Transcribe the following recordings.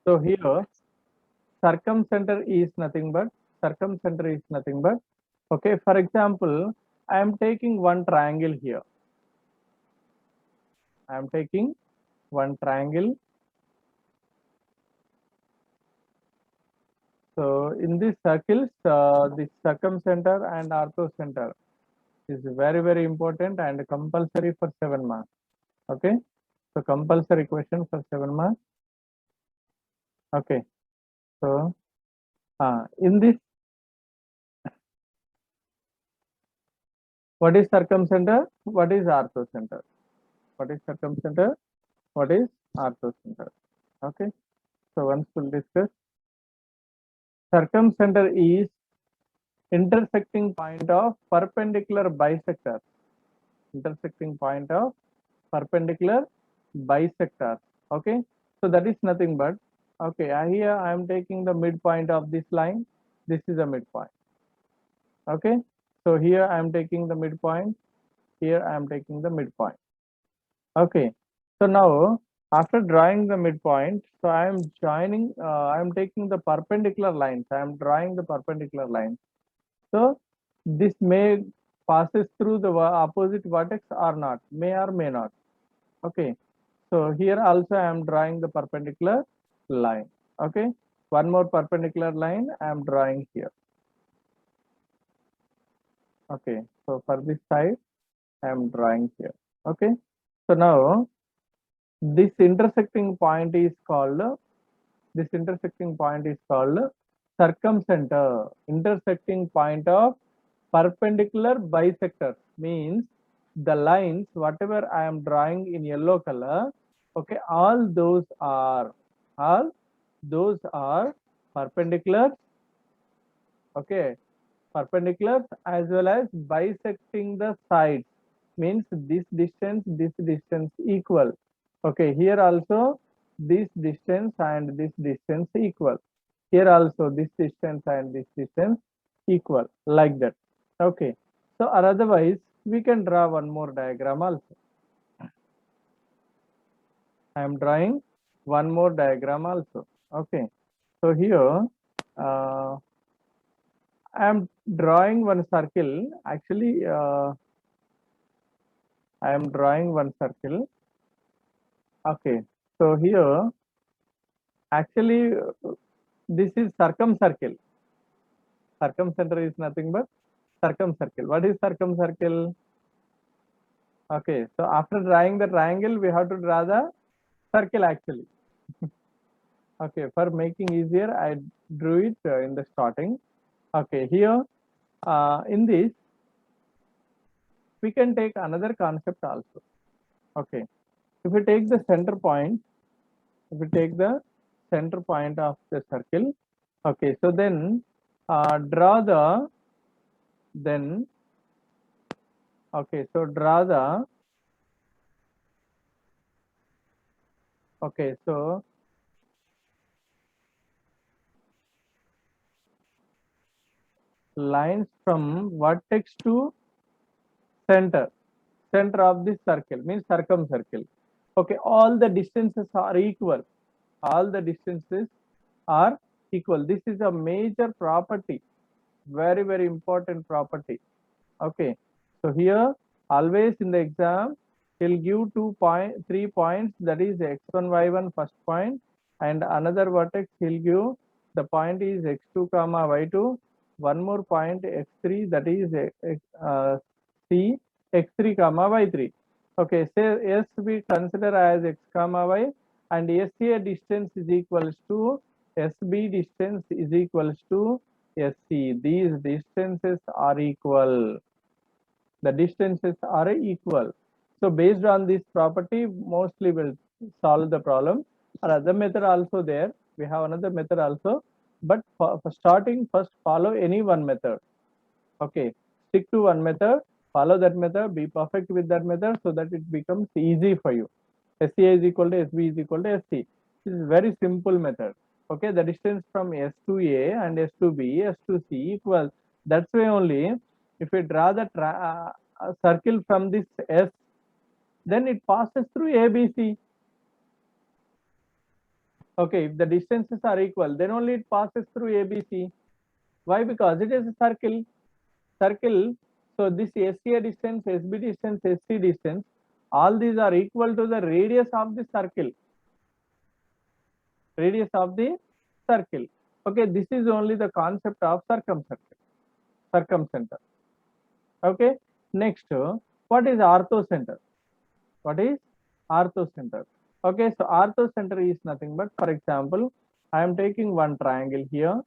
So here circumcenter is nothing but okay, for example, I am taking one triangle here. I am taking one triangle. So in these circles, the circumcenter and orthocenter is very important and compulsory for 7 marks. Okay, so compulsory question for 7 marks. Okay, so in this, what is circumcenter? What is orthocenter? What is circumcenter? What is orthocenter? Okay, so once we'll discuss. Circumcenter is intersecting point of perpendicular bisectors. Intersecting point of perpendicular bisectors. Okay, so that is nothing but, okay, here I am taking the midpoint of this line. This is a midpoint. Okay, so here I am taking the midpoint. Here I am taking the midpoint. Okay, so now after drawing the midpoint, so I am joining, I am taking the perpendicular lines. I am drawing the perpendicular lines. So this may passes through the opposite vertex or not, may or may not. Okay, so here also I am drawing the perpendicular line. Okay, one more perpendicular line I am drawing here. Okay, so for this side I am drawing here. Okay, so now this intersecting point is called circumcenter. Intersecting point of perpendicular bisectors means the lines whatever I am drawing in yellow color, okay, all those are perpendicular, okay, perpendicular as well as bisecting the sides, means this distance equal. Okay, here also this distance and this distance equal. Here also this distance and this distance equal, like that. Okay, so or otherwise we can draw one more diagram also. I am drawing one more diagram also. Okay, so here I am drawing one circle. Actually, I am drawing one circle. Okay, so here actually this is circumcircle. Circumcenter is nothing but circumcircle. What is circumcircle? Okay, so after drawing the triangle, we have to draw the circle actually. Okay, for making easier, I drew it in the starting. Okay, here in this, we can take another concept also. Okay, if we take the center point, if we take the center point of the circle, okay, so then draw the, then, okay, so draw the, okay, so lines from vertex to center of this circle, means circumcircle. Okay, all the distances are equal. All the distances are equal. This is a major property, very important property. Okay, so here always in the exam he'll give 3 points, that is x1 y1 first point, and another vertex he'll give the point is x2 comma y2, one more point x3, that is c x3 comma y3. Okay, say s we consider as x comma y, and sa distance is equals to sb distance is equals to sc. These distances are equal. The distances are equal. So based on this property, mostly will solve the problem. Or other method also there. We have another method also. But for starting, first follow any one method. Okay, stick to one method, follow that method, be perfect with that method so that it becomes easy for you. SCA is equal to SB is equal to SC. This is very simple method. Okay, the distance from S to A and S to B, S to C equals. That's why only if we draw the circle from this S, then it passes through ABC. Okay, if the distances are equal, then only it passes through ABC. Why? Because it is a circle. Circle. So this SCA distance, SB distance, SC distance, all these are equal to the radius of the circle. Radius of the circle. Okay, this is only the concept of circumcenter. Okay, next, what is orthocenter? What is orthocenter? Okay, so orthocenter is nothing but, for example, I am taking one triangle here.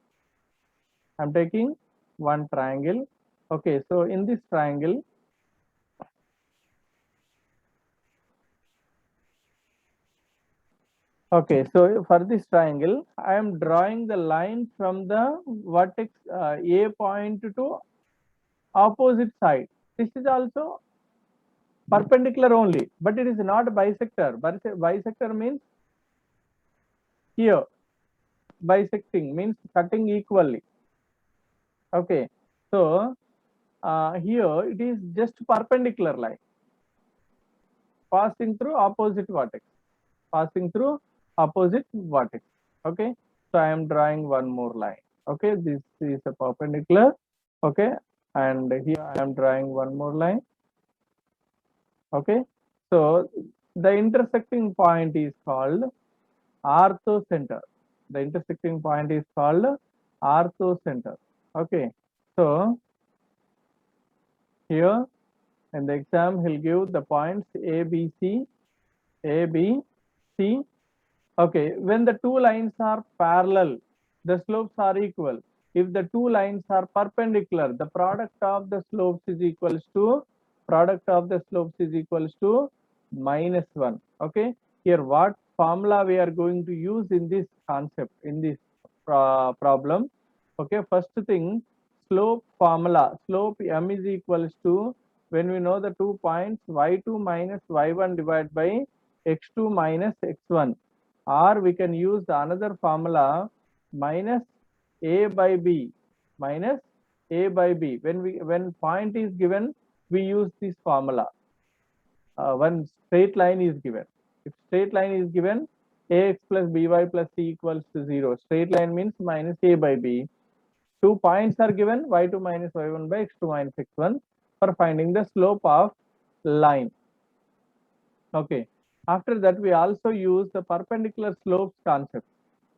I am taking one triangle. Okay, so in this triangle, okay, so for this triangle, I am drawing the line from the vertex A point to opposite side. This is also perpendicular only, but it is not bisector. But bisector means here, bisecting means cutting equally. Okay, so here it is just perpendicular line passing through opposite vertex, passing through opposite vertex. Okay, so I am drawing one more line. Okay, this is a perpendicular. Okay, and here I am drawing one more line. Okay, so the intersecting point is called orthocenter. The intersecting point is called orthocenter. Okay, so here in the exam he'll give the points A, B, C, A, B, C. Okay, when the two lines are parallel, the slopes are equal. If the two lines are perpendicular, the product of the slopes is equals to -1. Okay, here what formula we are going to use in this concept, in this problem? Okay, first thing, slope formula. Slope m is equals to, when we know the 2 points, y2 minus y1 divided by x2 minus x1, or we can use the another formula, minus a by b, minus a by b. When point is given, we use this formula. When straight line is given, if straight line is given, ax plus by plus c equals to 0. Straight line means minus a by b. 2 points are given, y2 minus y1 by x2 minus x1, for finding the slope of line. Okay, after that we also use the perpendicular slopes concept.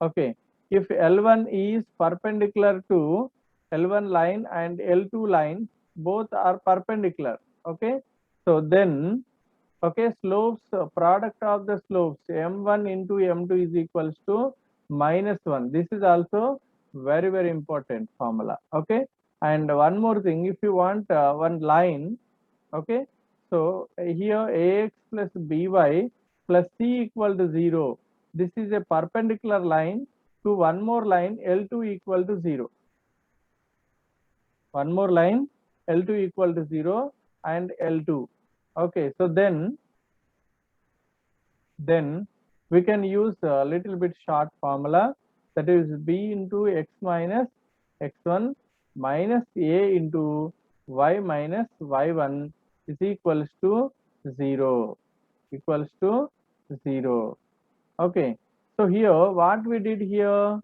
Okay, if L1 is perpendicular to L1 line and L2 line, both are perpendicular. Okay, so then, okay, slopes, product of the slopes m1 into m2 is equals to -1. This is also very important formula. Okay, and one more thing, if you want one line, okay, so here ax plus by plus c equal to 0. This is a perpendicular line to one more line L2 equal to 0. One more line L2 equal to 0 and L2. Okay, so then we can use a little bit short formula, that is b into x minus x1 minus a into y minus y1 is equals to 0. Equals to 0. Okay, so here what we did here,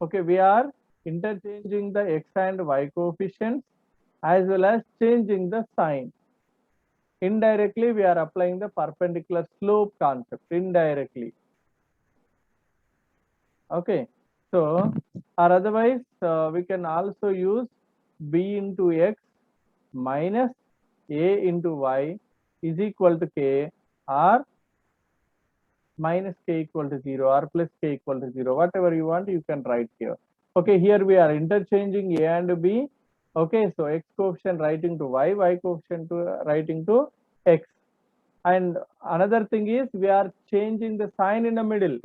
okay, we are interchanging the x and y coefficients as well as changing the sign. Indirectly we are applying the perpendicular slope concept, indirectly. Okay, so or otherwise we can also use b into x minus a into y is equal to k, or minus k equal to 0, or plus k equal to 0, whatever you want you can write here. Okay, here we are interchanging a and b. Okay, so x coefficient writing to y, y coefficient to writing to x. And another thing is we are changing the sign in the middle.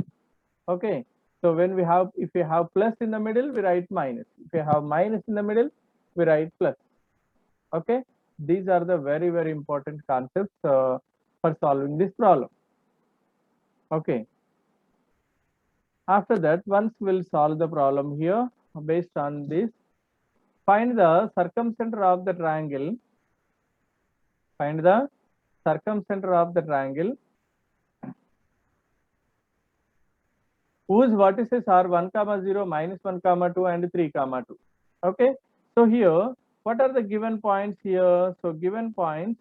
Okay, so when we have, if we have plus in the middle, we write minus. If we have minus in the middle, we write plus. Okay, these are the very important concepts for solving this problem. Okay, after that, once we'll solve the problem here based on this, find the circumcenter of the triangle. Find the circumcenter of the triangle whose vertices are 1, 0, -1, 2, and 3, 2. Okay. So here, what are the given points here? So given points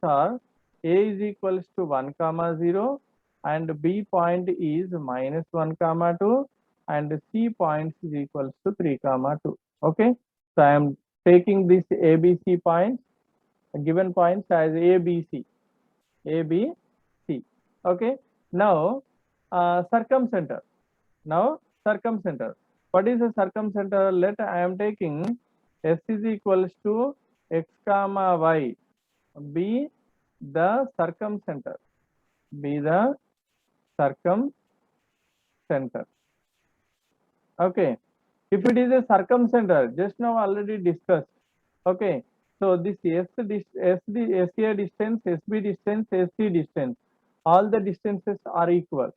are A is equals to 1, 0, and B point is -1, 2, and C point is equals to 3, 2. Okay. So I am taking this ABC points, given points as ABC. Okay. Now circumcenter. What is the circumcenter? Let I am taking S is equals to X comma Y be the circumcenter. Okay. If it is a circumcenter, just now already discussed. Okay. So this SA distance, SB distance, SC distance, all the distances are equal.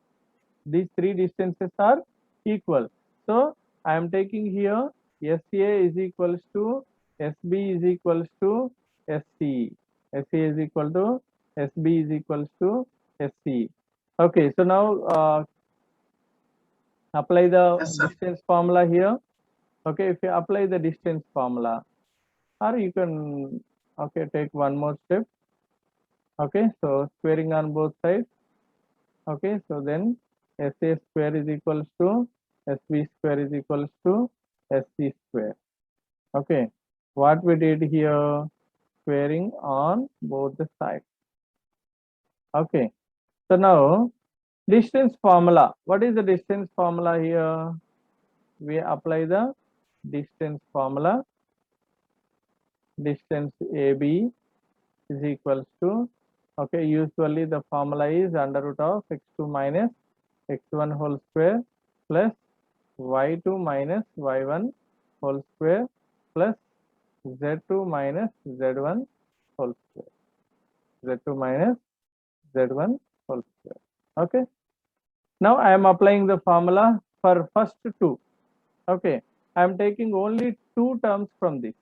These three distances are equal. So I am taking here SA is equals to SB is equals to SC. SA is equal to SB is equals to SC. Okay. So now apply the distance formula here. Okay. If you apply the distance formula, or you can take one more step. Okay. So squaring on both sides. Okay. So then SA square is equals to SB square is equals to SC square. Okay. What we did here, squaring on both the sides. Okay. So now distance formula. What is the distance formula here? We apply the distance formula. Distance AB is equals to, okay, usually the formula is under root of x2 minus x1 whole square plus y2 minus y1 whole square plus z2 minus z1 whole square. Z2 minus z1 whole square. Okay. Now I am applying the formula for first two. Okay. I am taking only two terms from this.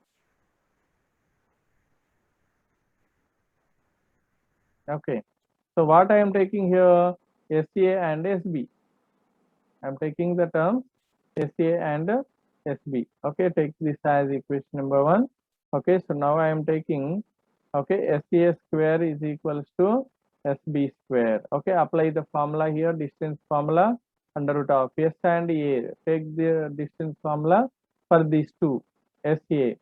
Okay. So what I am taking here, SA and SB. I am taking the terms SA and SB. Okay, take this as equation number 1. Okay, so now I am taking, okay, SA square is equals to SB square. Okay, apply the formula here, distance formula under root of S and A. Take the distance formula for these two, SA.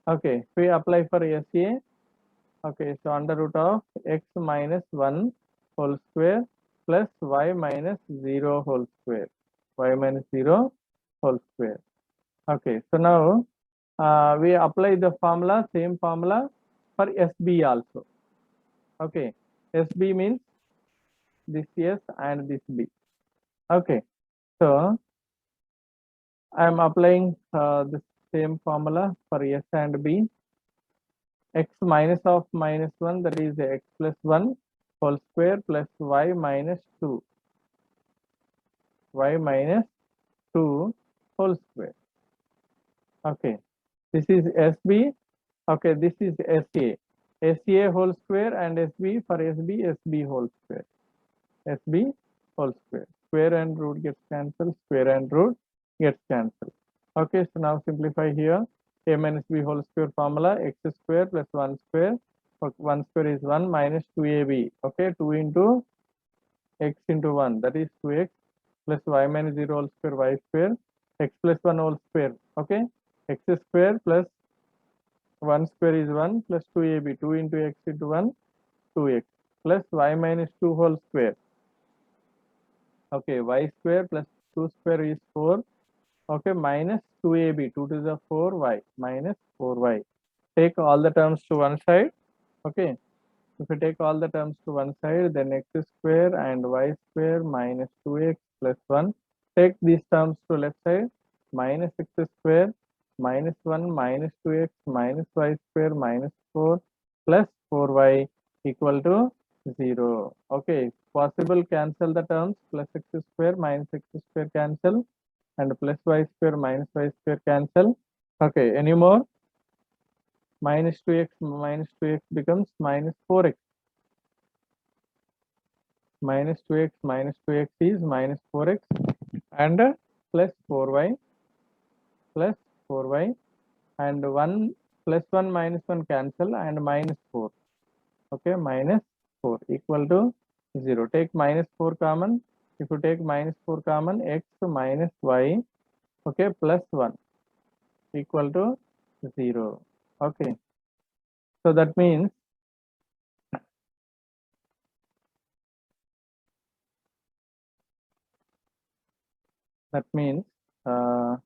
Okay, we apply for SA. Okay, so under root of x minus 1 whole square plus y minus 0 whole square. Y minus 0 whole square. Okay, so now we apply the formula, same formula for SB also. Okay, SB means this S and this B. Okay, so I am applying the same formula for S and B. X minus of minus 1, that is x plus 1 whole square plus y minus 2. Y minus 2 whole square. Okay, this is SB. Okay, this is SA. SA whole square and SB for SB whole square. SB whole square. Square and root gets cancelled. Square and root gets cancelled. Okay, so now simplify here. A minus B whole square formula, x square plus 1 square. 1 square is 1 minus 2ab. Okay, 2 into x into 1, that is 2x plus y minus 0 whole square, y square, x plus 1 whole square. Okay, x square plus 1 square is 1 plus 2ab, 2 into x into 1, 2x plus y minus 2 whole square. Okay, y square plus 2 square is 4. Okay, minus 2ab, 2 to the 4y minus 4y. Take all the terms to one side. Okay, if you take all the terms to one side, then x square and y square minus 2x plus 1. Take these terms to left side, minus x square minus 1 minus 2x minus y square minus 4 plus 4y equal to 0. Okay, possible cancel the terms, plus x square minus x square cancel and plus y square minus y square cancel. Okay, any more? Minus 2x becomes minus 4x. minus 2x is minus 4x and plus 4y plus 4y and 1 plus 1 minus 1 cancel and minus 4. Okay, minus 4 equal to 0. Take minus 4 common. If you take minus 4 common, x minus y, okay, plus 1 equal to 0. Okay, so that means uh,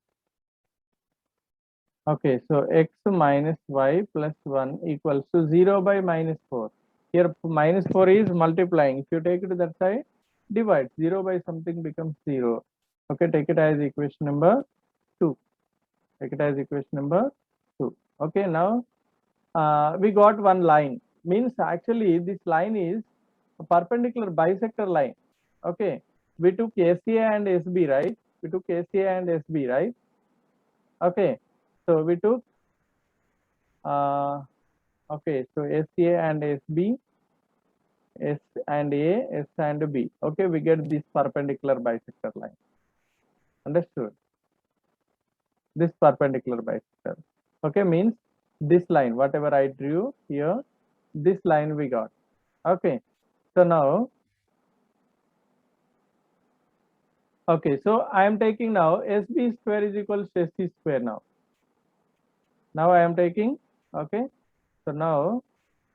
okay, so x minus y plus 1 equals to 0 by minus 4. Here minus 4 is multiplying. If you take it to that side, divide. 0 by something becomes 0. Okay, take it as equation number 2. Take it as equation number 2. Okay, now we got one line. Means actually this line is a perpendicular bisector line. Okay, we took SA and SB, right? We took SA and SB, right? Okay, so we took okay, so SA and SB, S and A, S and B. Okay, we get this perpendicular bisector line. Understood? This perpendicular bisector. Okay, means this line, whatever I drew here, this line we got. Okay, so now, okay, so I am taking now SB square is equal to SC square now. Now I am taking, okay, so now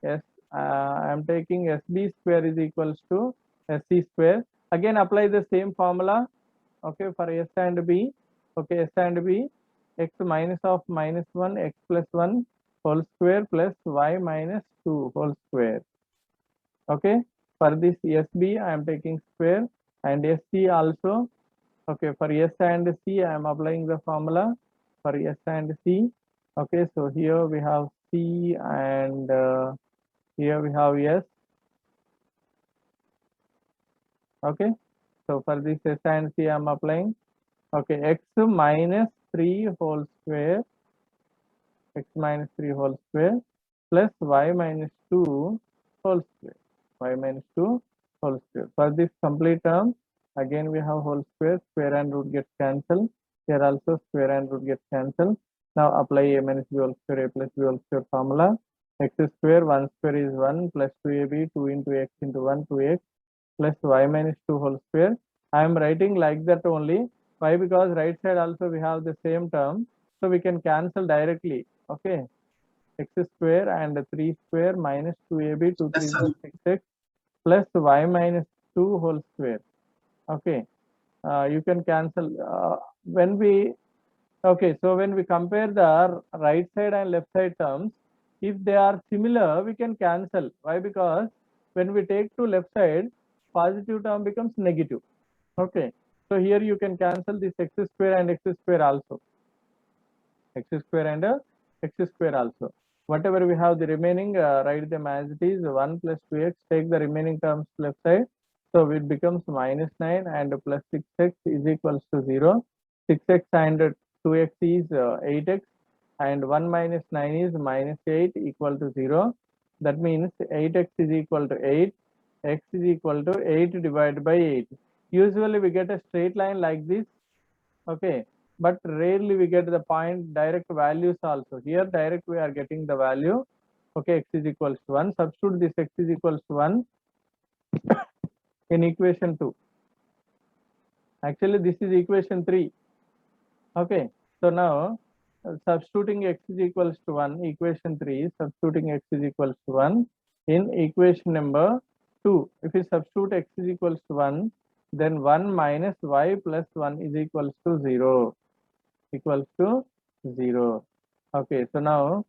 I am taking SB square is equals to SC square. Again, apply the same formula, okay, for S and B. Okay, S and B, x minus of minus 1, x plus 1 whole square plus y minus 2 whole square. Okay, for this SB, I am taking square and SC also. Okay, for S and C, I am applying the formula for S and C. Okay, so here we have C and here we have S. Okay, so for this S and C, I am applying. Okay, x minus 3 whole square, x minus 3 whole square plus y minus 2 whole square, y minus 2 whole square. For this complete term, again we have whole square, square and root gets cancelled. Here also square and root gets cancelled. Now apply a minus b whole square, a plus b whole square formula. X square, 1 square is 1 plus 2ab, 2 into x into 1, 2x plus y minus 2 whole square. I am writing like that only. Why? Because right side also we have the same term. So we can cancel directly. Okay. X square and 3 square minus 2ab, 2 3 is 6x plus y minus 2 whole square. Okay. You can cancel when we, okay, so when we compare the right side and left side terms, if they are similar, we can cancel. Why? Because when we take to left side, positive term becomes negative. Okay, so here you can cancel this x square and x square also. X square and x square also. Whatever we have the remaining, write them as it is 1 plus 2x, take the remaining terms left side. So it becomes minus 9 and plus 6x is equals to 0. 6x and 2x is 8x and 1 minus 9 is minus 8 equal to 0. That means 8x is equal to 8, x is equal to 8 divided by 8. Usually we get a straight line like this, okay, but rarely we get the point direct values also. Here direct we are getting the value, okay, x is equals to 1. Substitute this x is equals to 1 in equation 2. Actually this is equation 3. Okay, so now substituting x is equals to 1, equation 3, substituting x is equals to 1 in equation number 2. If you substitute x is equals to 1, then 1 minus y plus 1 is equals to 0. Equals to 0. Okay, so now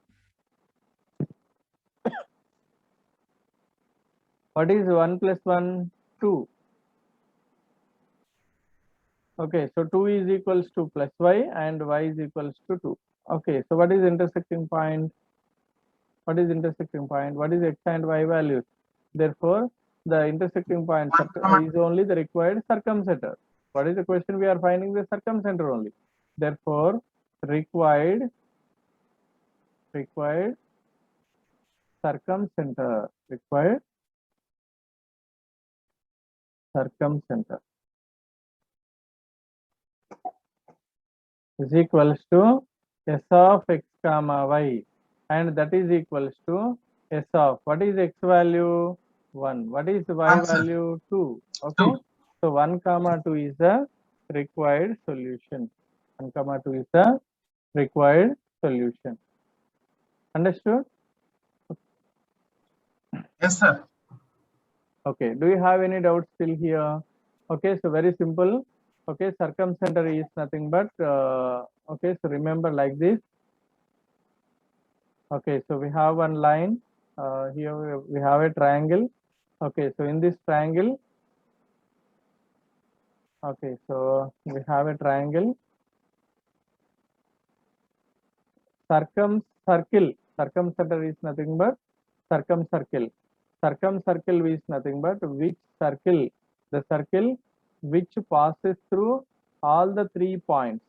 what is 1 plus 1? 2. Okay, so 2 is equals to plus y and y is equals to 2. Okay, so what is intersecting point? What is intersecting point? What is x and y values? Therefore, the intersecting point is only the required circumcenter. What is the question? We are finding the circumcenter only. Therefore, required circumcenter, required circumcenter is equals to s of x comma y, and that is equals to s of what is x value 1, what is y One, sir. value 2. Okay, 2. so 1 comma 2 is the required solution. 1 comma 2 is the required solution. Understood? Yes, sir. Okay, do you have any doubts still here? Okay, so very simple. Okay, circumcenter is nothing but okay, so remember like this. Okay, so we have one line here, we have a triangle. Okay, so in this triangle, okay, so we have a triangle. Circumcenter is nothing but circumcircle. Circumcircle is nothing but which circle, the circle which passes through all the 3 points.